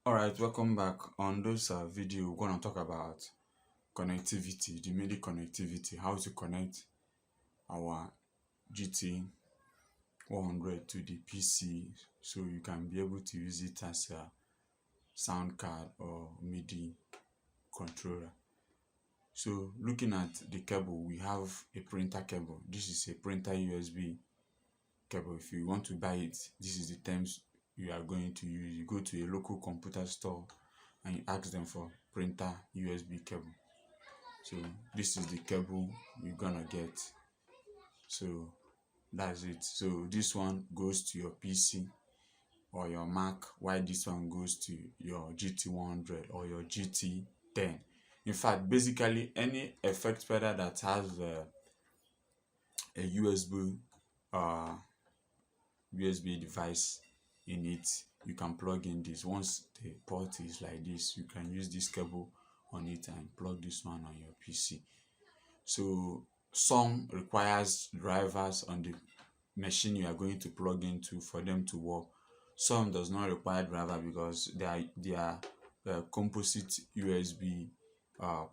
Alright, welcome back. On this video, we're going to talk about connectivity, the Midi connectivity, how to connect our GT100 to the PC so you can be able to use it as a sound card or Midi controller. So looking at the cable, we have a printer cable. This is a printer USB cable. If you want to buy it, this is the terms you are going to use. You go to a local computer store and you ask them for printer USB cable. So this is the cable you're gonna get. So that's it. So this one goes to your PC or your Mac, while this one goes to your GT100 or your GT10. In fact, basically any effect pedal that has a USB device in it, you can plug in this. Once the port is like this, you can use this cable on it and plug this one on your PC. So some requires drivers on the machine you are going to plug into for them to work. Some does not require driver because they are composite USB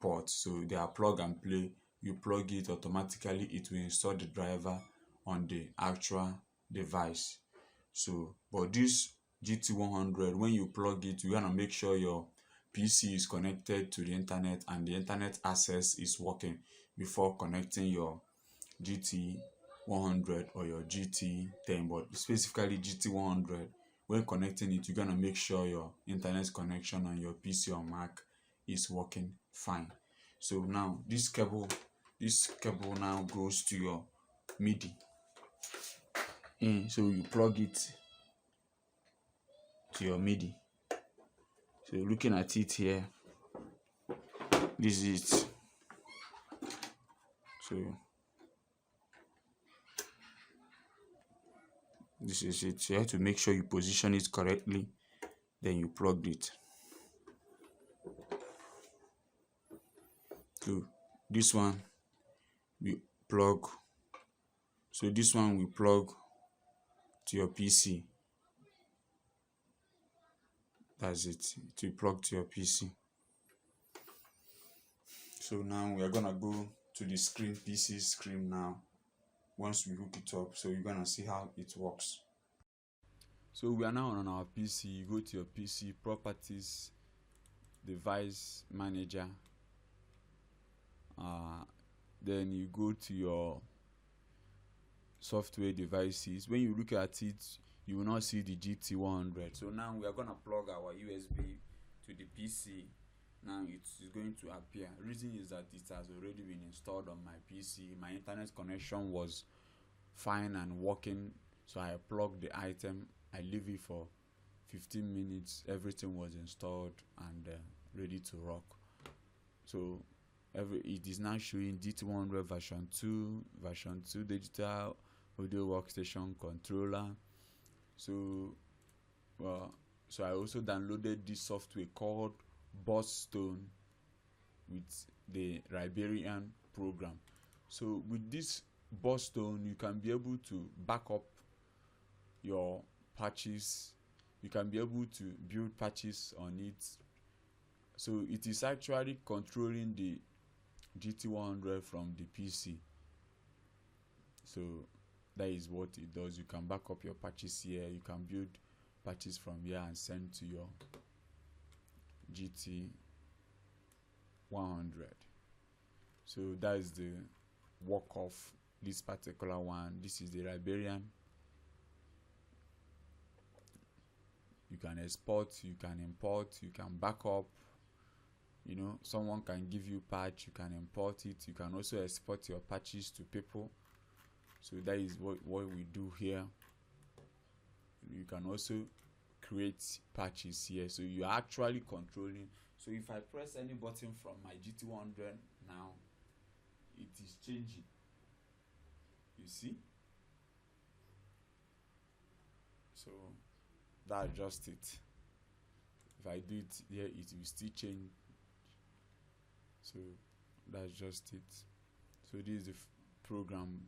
ports, so they are plug and play. You plug it automatically, it will install the driver on the actual device. So but this GT100, when you plug it, you gonna make sure your PC is connected to the internet and the internet access is working before connecting your GT100 or your GT10. But specifically GT100, when connecting it, you're gonna make sure your internet connection on your PC or Mac is working fine. So now this cable now goes to your Midi in. So you plug it to your Midi. So looking at it here, this is it. So this is it. So you have to make sure you position it correctly, then you plug it. So this one we plug. So this one we plug to your PC. That's it. To plug to your PC. So now we are gonna go to the screen, PC screen now. Once we hook it up, so you're gonna see how it works. So we are now on our PC. You go to your PC, properties, device manager. Then you go to your software devices. When you look at it, you will not see the GT100. So now we are gonna plug our USB to the PC. Now it is going to appear. Reason is that it has already been installed on my PC. My internet connection was fine and working, so I plugged the item. I leave it for 15 minutes. Everything was installed and ready to rock. So it is now showing GT100 version 2 digital audio workstation controller. So so I also downloaded this software called Boston with the Liberian program. So with this Boston, you can be able to back up your patches. You can be able to build patches on it. So it is actually controlling the GT100 from the PC. So that is what it does. You can back up your patches here. You can build patches from here and send to your GT100. So that is the work of this particular one. This is the Liberian. You can export, you can import, you can back up. You know, someone can give you patch, you can import it. You can also export your patches to people. So that is what we do here. You can also create patches here. So you are actually controlling. So if I press any button from my GT100 now, it is changing. You see? So that's just it. If I do it here, it will still change. So that's just it. So this is the program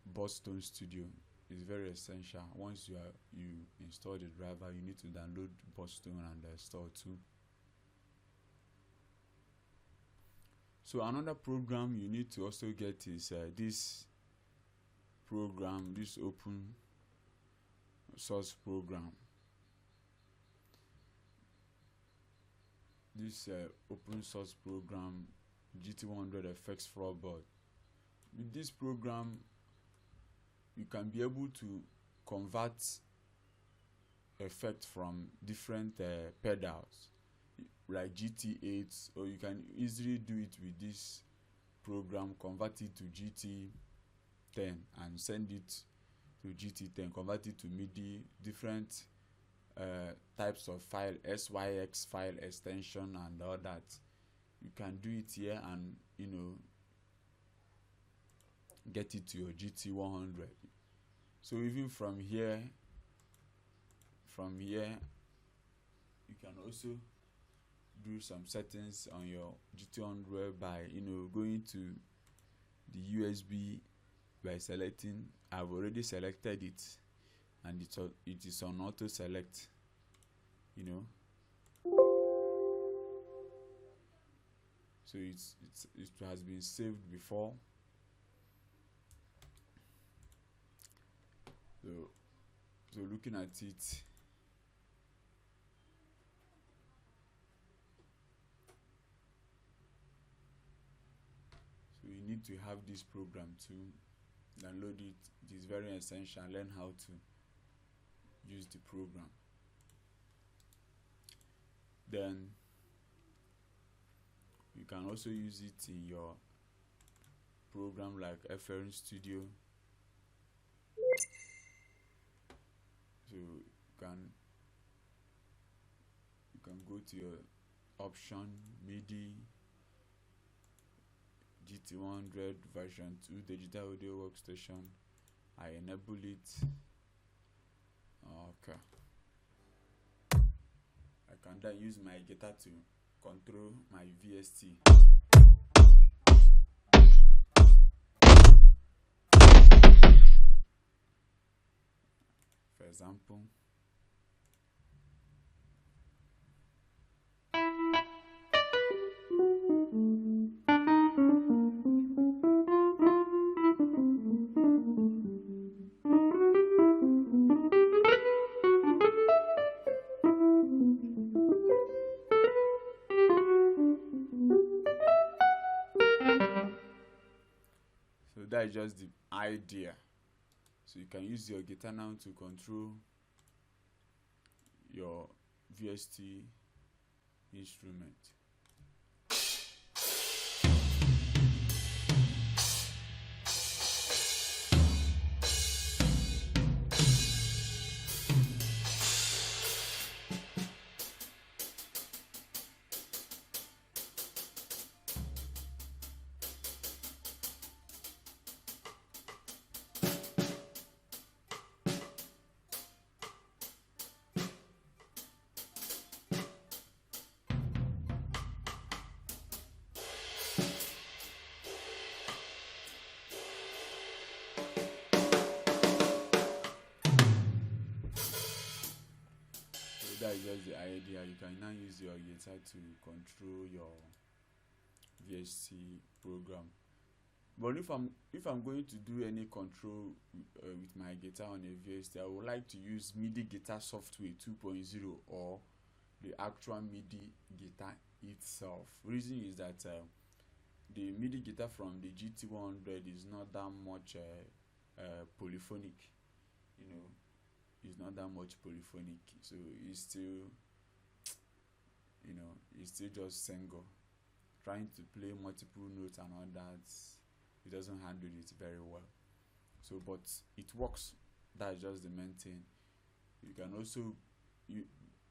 Boston Studio. is very essential. Once you install the driver, you need to download Boston and install too. So another program you need to also get is this program, this open source program. This open source program, Gt100 effects floorboard. With this program, you can be able to convert effect from different pedals like Gt8, or you can easily do it with this program, convert it to Gt10 and send it to Gt10, convert it to Midi, different types of file, SYX file extension and all that. You can do it here and get it to your Gt100. So even from here you can also do some settings on your Gt100 by going to the USB by selecting. I've already selected it and it is on auto select. So it has been saved before. So looking at it, so you need to have this program to download it. It is very essential. Learn how to use the program. Then you can also use it in your program like FL Studio. So you can go to your option, Midi, Gt100 version 2 digital audio workstation. I enable it. Okay. I can then use my guitar to control my VST. For example, so that is just the idea. So you can use your guitar now to control your VST instrument. That is just the idea. You can now use your guitar to control your VST program. But if I'm going to do any control with my guitar on a VST, I would like to use MIDI guitar software 2.0 or the actual MIDI guitar itself. Reason is that the MIDI guitar from the Gt100 is not that much polyphonic. It's not that much polyphonic, so it's still just single. Trying to play multiple notes and all that, it doesn't handle it very well. So but it works. That's just the main thing. You can also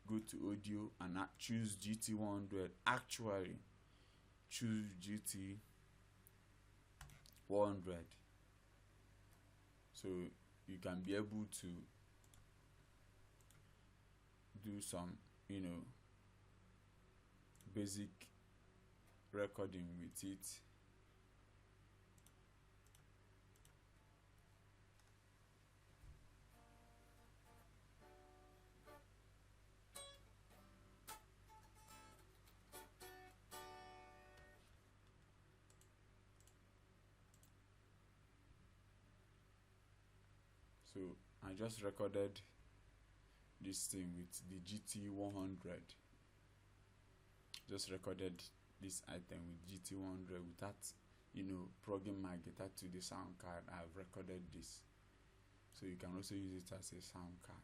go to audio and choose Gt100. Actually choose Gt100, so you can be able to do some basic recording with it. So I just recorded this thing with the Gt100. Just recorded this item with Gt100 without, plugging my guitar to the sound card. I've recorded this, so you can also use it as a sound card.